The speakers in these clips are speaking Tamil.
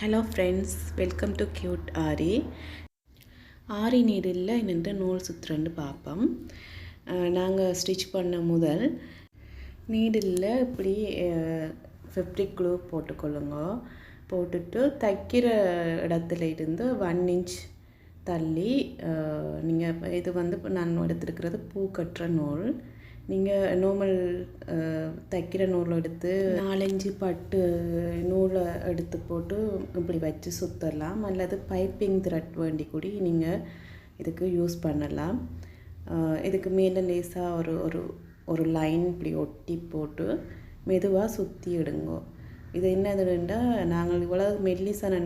Hello friends, welcome to Cute Aari. Aari needle என்னென்று நூல் சுற்றுன்னு பார்ப்போம். நாங்கள் ஸ்டிச் பண்ண முதல் நீடில் இப்படி ஃபெப்ரிக் க்ளூ போட்டுக்கொள்ளுங்க. போட்டுட்டு தைக்கிற இடத்துல இருந்து 1 inch தள்ளி நீங்கள் இது வந்து நான் எடுத்துருக்கிறது பூ கட்டுற நூல். நீங்கள் நார்மல் தைக்கிற நூல் எடுத்து 4-5 பட்டு நூலை எடுத்து போட்டு இப்படி வச்சு சுற்றலாம், அல்லது பைப்பிங் த்ரெட் வேண்டி கூடி நீங்கள் இதுக்கு யூஸ் பண்ணலாம். இதுக்கு மேலே லேசாக ஒரு ஒரு ஒரு லைன் இப்படி ஒட்டி போட்டு மெதுவாக சுற்றி எடுங்கோ. இது என்னதுன்னா, நாங்கள் இவ்வளோ மெல்லிசான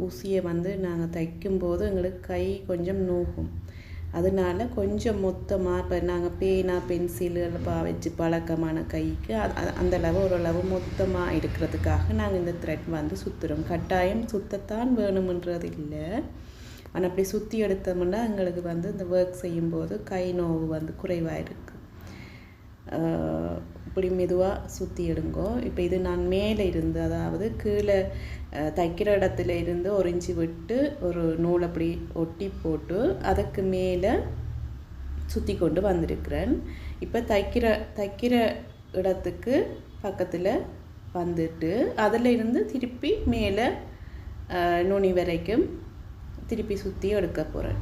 ஊசியை வந்து நாங்கள் தைக்கும்போது எங்களுக்கு கை கொஞ்சம் நோகும். அதனால கொஞ்சம் மொத்தமாக இப்போ நாங்கள் பேனா பென்சிலு வச்சு பழக்கமான கைக்கு அந்தளவு ஓரளவு மொத்தமாக இருக்கிறதுக்காக நாங்கள் இந்த த்ரெட் வந்து சுற்றுறோம். கட்டாயம் சுற்றத்தான் வேணுமென்றது இல்லை, ஆனால் அப்படி சுற்றி எடுத்தோம்னா எங்களுக்கு வந்து இந்த ஒர்க் செய்யும்போது கை நோவு வந்து குறைவாக இருக்குது. இப்படி மெதுவாக சுற்றி எடுங்கோ. இப்போ இது நான் மேலே இருந்து, அதாவது கீழே தைக்கிற இடத்துல இருந்து 1 inch விட்டு ஒரு நூல் அப்படி ஒட்டி போட்டு அதுக்கு மேலே சுற்றி கொண்டு வந்திருக்கிறேன். இப்போ தைக்கிற இடத்துக்கு பக்கத்தில் வந்துட்டு அதில் இருந்து திருப்பி மேலே நுனி வரைக்கும் திருப்பி சுற்றி எடுக்க போகிறேன்.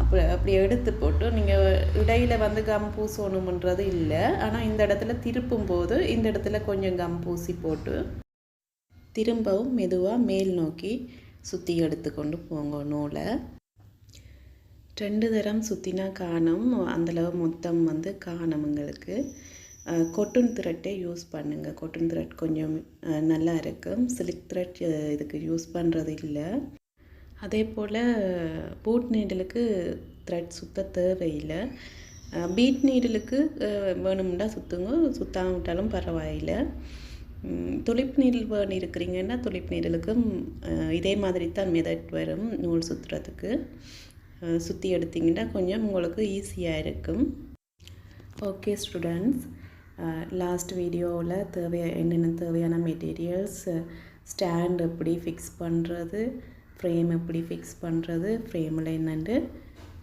அப்படி எடுத்து போட்டு நீங்கள் இடையில் வந்து கம் பூசணுன்றது இல்லை, ஆனால் இந்த இடத்துல திருப்பும் போது இந்த இடத்துல கொஞ்சம் கம் பூசி போட்டு திரும்பவும் மெதுவாக மேல் நோக்கி சுற்றி எடுத்து கொண்டு போங்க நூலை. 2 தரம் சுற்றினா காணும், அந்தளவு மொத்தம் வந்து காணும். எங்களுக்கு கொட்டன் த்ரெட்டே யூஸ் பண்ணுங்கள். கொட்டன் த்ரெட் கொஞ்சம் நல்லா இருக்கும். சில்க் த்ரெட் இதுக்கு யூஸ் பண்ணுறது இல்லை. அதே போல் பூட் நீடலுக்கு த்ரெட் சுத்த தேவையில்லை. பீட் நீடலுக்கு வேணும்னா சுற்றுங்க, சுற்றாம விட்டாலும் பரவாயில்லை. துளிப் நீடல் வேணும் இருக்கிறீங்கன்னா துளிப் நீடலுக்கும் இதே மாதிரி தான் மெதட் வரும். நூல் சுற்றுறதுக்கு சுற்றி எடுத்திங்கன்னா கொஞ்சம் உங்களுக்கு ஈஸியாக இருக்கும். ஓகே ஸ்டூடெண்ட்ஸ், லாஸ்ட் வீடியோவில் என்னென்ன தேவையான மெட்டீரியல்ஸ், ஸ்டாண்ட் எப்படி ஃபிக்ஸ் பண்ணுறது, ஃப்ரேம் எப்படி ஃபிக்ஸ் பண்ணுறது, ஃப்ரேமில் என்னென்று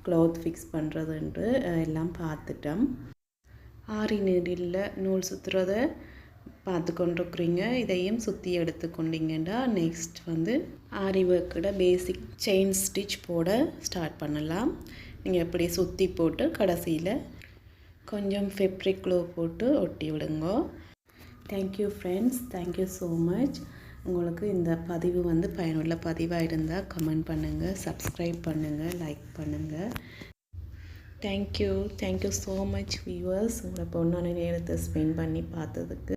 க்ளாத் ஃபிக்ஸ் பண்ணுறதுன்ட்டு எல்லாம் பார்த்துட்டோம். ஆரி நீடில் நூல் சுற்றுறத பார்த்து கொண்டிருக்குறீங்க. இதையும் சுற்றி எடுத்து கொண்டீங்கன்னா நெக்ஸ்ட் வந்து ஆரி ஒர்க்கோட பேசிக் செயின் ஸ்டிச் போட ஸ்டார்ட் பண்ணலாம். நீங்கள் எப்படி சுற்றி போட்டு கடைசியில் கொஞ்சம் ஃபெப்ரிக் க்ளூ போட்டு ஒட்டி விடுங்க. Thank you friends, thank you so much. உங்களுக்கு இந்த பதிவு வந்து பயனுள்ள பதிவாக இருந்தால் கமெண்ட் பண்ணுங்கள், சப்ஸ்கிரைப் பண்ணுங்கள், லைக் பண்ணுங்கள். Thank you so much viewers. உங்களை பொண்ணான நேரத்தை ஸ்பெண்ட் பண்ணி பார்த்ததுக்கு.